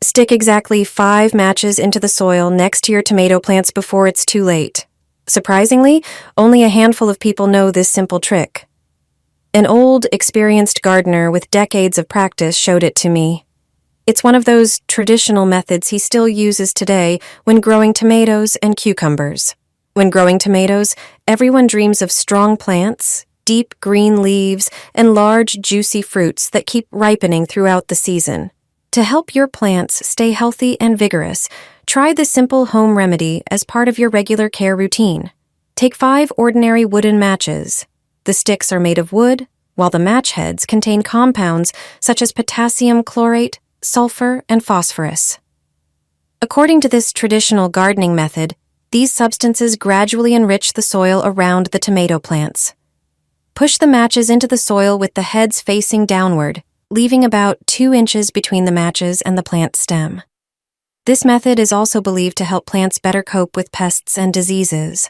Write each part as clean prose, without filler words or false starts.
Stick exactly 5 matches into the soil next to your tomato plants before it's too late. Surprisingly, only a handful of people know this simple trick. An old, experienced gardener with decades of practice showed it to me. It's one of those traditional methods he still uses today when growing tomatoes and cucumbers. When growing tomatoes, everyone dreams of strong plants, deep green leaves, and large, juicy fruits that keep ripening throughout the season. To help your plants stay healthy and vigorous, try the simple home remedy as part of your regular care routine. Take 5 ordinary wooden matches. The sticks are made of wood, while the match heads contain compounds such as potassium chlorate, sulfur, and phosphorus. According to this traditional gardening method, these substances gradually enrich the soil around the tomato plants. Push the matches into the soil with the heads facing downward, leaving about 2 inches between the matches and the plant stem. This method is also believed to help plants better cope with pests and diseases.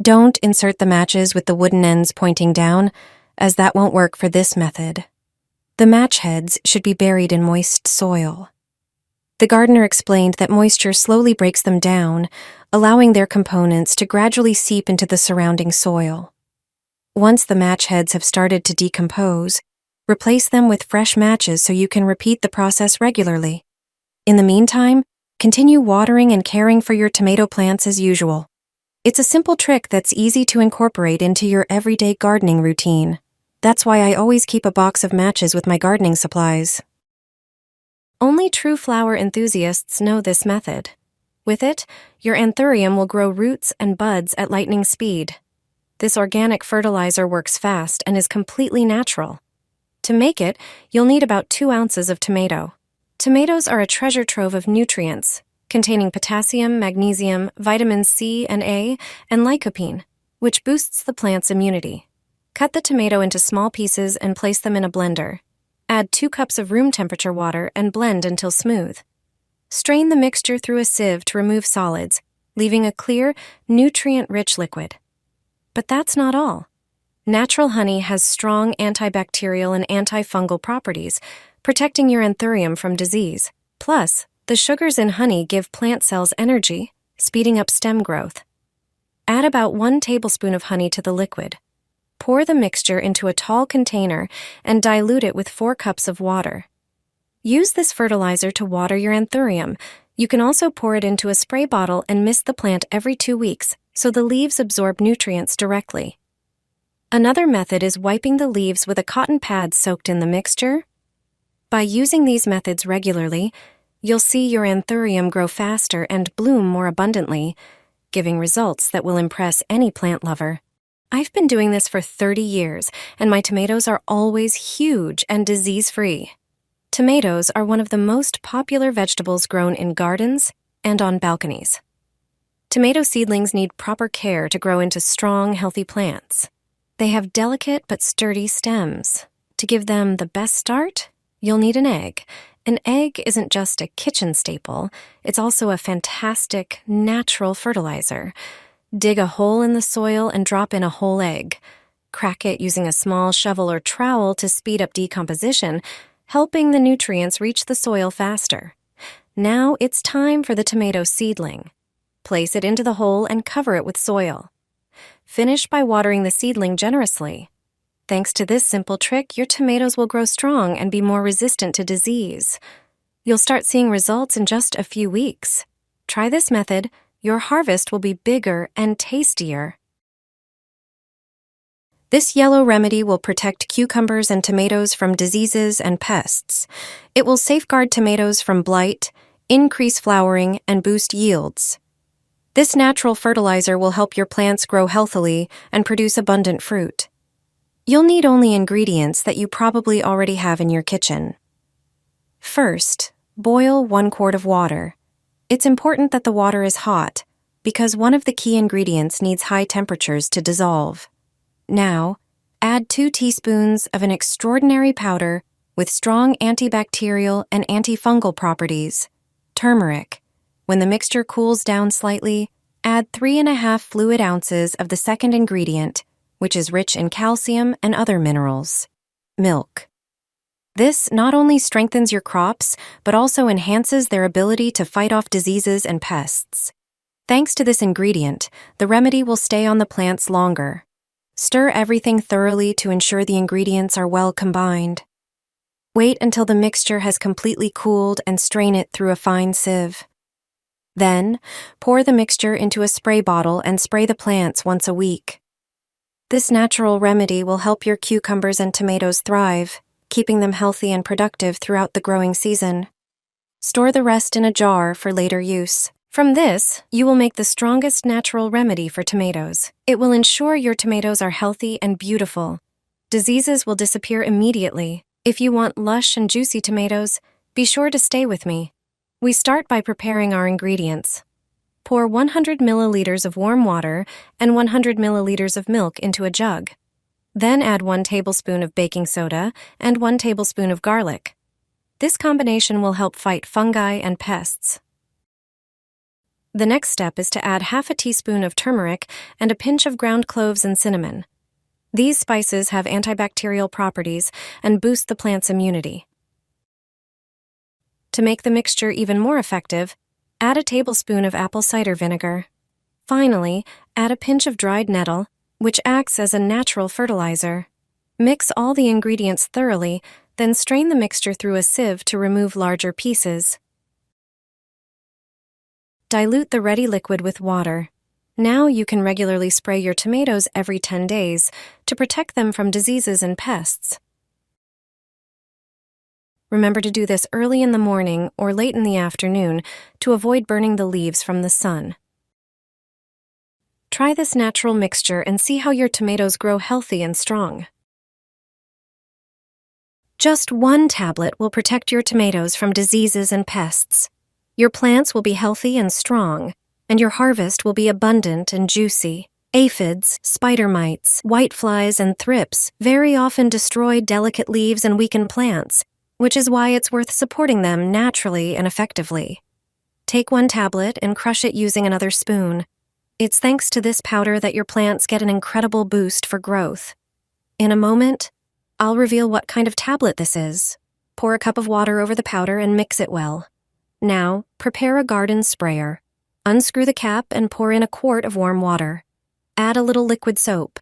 Don't insert the matches with the wooden ends pointing down, as that won't work for this method. The match heads should be buried in moist soil. The gardener explained that moisture slowly breaks them down, allowing their components to gradually seep into the surrounding soil. Once the match heads have started to decompose, replace them with fresh matches so you can repeat the process regularly. In the meantime, continue watering and caring for your tomato plants as usual. It's a simple trick that's easy to incorporate into your everyday gardening routine. That's why I always keep a box of matches with my gardening supplies. Only true flower enthusiasts know this method. With it, your anthurium will grow roots and buds at lightning speed. This organic fertilizer works fast and is completely natural. To make it, you'll need about 2 ounces of tomato. Tomatoes are a treasure trove of nutrients, containing potassium, magnesium, vitamins C and A, and lycopene, which boosts the plant's immunity. Cut the tomato into small pieces and place them in a blender. Add 2 cups of room temperature water and blend until smooth. Strain the mixture through a sieve to remove solids, leaving a clear, nutrient-rich liquid. But that's not all. Natural honey has strong antibacterial and antifungal properties, protecting your anthurium from disease. Plus, the sugars in honey give plant cells energy, speeding up stem growth. Add about 1 tablespoon of honey to the liquid. Pour the mixture into a tall container and dilute it with 4 cups of water. Use this fertilizer to water your anthurium. You can also pour it into a spray bottle and mist the plant every 2 weeks so the leaves absorb nutrients directly. Another method is wiping the leaves with a cotton pad soaked in the mixture. By using these methods regularly, you'll see your anthurium grow faster and bloom more abundantly, giving results that will impress any plant lover. I've been doing this for 30 years, and my tomatoes are always huge and disease-free. Tomatoes are one of the most popular vegetables grown in gardens and on balconies. Tomato seedlings need proper care to grow into strong, healthy plants. They have delicate but sturdy stems. To give them the best start, you'll need an egg. An egg isn't just a kitchen staple, it's also a fantastic, natural fertilizer. Dig a hole in the soil and drop in a whole egg. Crack it using a small shovel or trowel to speed up decomposition, helping the nutrients reach the soil faster. Now it's time for the tomato seedling. Place it into the hole and cover it with soil. Finish by watering the seedling generously. Thanks to this simple trick, your tomatoes will grow strong and be more resistant to disease. You'll start seeing results in just a few weeks. Try this method. Your harvest will be bigger and tastier. This yellow remedy will protect cucumbers and tomatoes from diseases and pests. It will safeguard tomatoes from blight, increase flowering, and boost yields. This natural fertilizer will help your plants grow healthily and produce abundant fruit. You'll need only ingredients that you probably already have in your kitchen. First, boil 1 quart of water. It's important that the water is hot, because one of the key ingredients needs high temperatures to dissolve. Now, add 2 teaspoons of an extraordinary powder with strong antibacterial and antifungal properties, turmeric. When the mixture cools down slightly, add 3½ fluid ounces of the second ingredient, which is rich in calcium and other minerals, milk. This not only strengthens your crops, but also enhances their ability to fight off diseases and pests. Thanks to this ingredient, the remedy will stay on the plants longer. Stir everything thoroughly to ensure the ingredients are well combined. Wait until the mixture has completely cooled and strain it through a fine sieve. Then, pour the mixture into a spray bottle and spray the plants once a week. This natural remedy will help your cucumbers and tomatoes thrive, keeping them healthy and productive throughout the growing season. Store the rest in a jar for later use. From this, you will make the strongest natural remedy for tomatoes. It will ensure your tomatoes are healthy and beautiful. Diseases will disappear immediately. If you want lush and juicy tomatoes, be sure to stay with me. We start by preparing our ingredients. Pour 100 milliliters of warm water and 100 milliliters of milk into a jug. Then add 1 tablespoon of baking soda and 1 tablespoon of garlic. This combination will help fight fungi and pests. The next step is to add half a teaspoon of turmeric and a pinch of ground cloves and cinnamon. These spices have antibacterial properties and boost the plant's immunity. To make the mixture even more effective, add a tablespoon of apple cider vinegar. Finally, add a pinch of dried nettle, which acts as a natural fertilizer. Mix all the ingredients thoroughly, then strain the mixture through a sieve to remove larger pieces. Dilute the ready liquid with water. Now you can regularly spray your tomatoes every 10 days to protect them from diseases and pests. Remember to do this early in the morning or late in the afternoon to avoid burning the leaves from the sun. Try this natural mixture and see how your tomatoes grow healthy and strong. Just 1 tablet will protect your tomatoes from diseases and pests. Your plants will be healthy and strong, and your harvest will be abundant and juicy. Aphids, spider mites, whiteflies, and thrips very often destroy delicate leaves and weaken plants, which is why it's worth supporting them naturally and effectively. Take 1 tablet and crush it using another spoon. It's thanks to this powder that your plants get an incredible boost for growth. In a moment, I'll reveal what kind of tablet this is. Pour a cup of water over the powder and mix it well. Now, prepare a garden sprayer. Unscrew the cap and pour in a quart of warm water. Add a little liquid soap.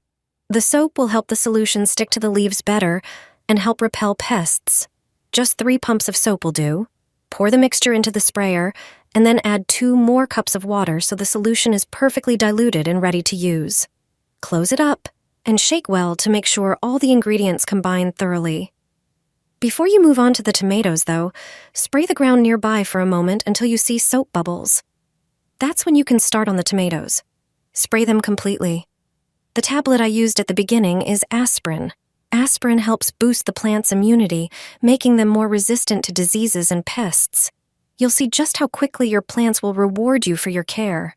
The soap will help the solution stick to the leaves better and help repel pests. Just 3 pumps of soap will do. Pour the mixture into the sprayer, and then add 2 more cups of water so the solution is perfectly diluted and ready to use. Close it up and shake well to make sure all the ingredients combine thoroughly. Before you move on to the tomatoes, though, spray the ground nearby for a moment until you see soap bubbles. That's when you can start on the tomatoes. Spray them completely. The tablet I used at the beginning is aspirin. Aspirin helps boost the plant's immunity, making them more resistant to diseases and pests. You'll see just how quickly your plants will reward you for your care.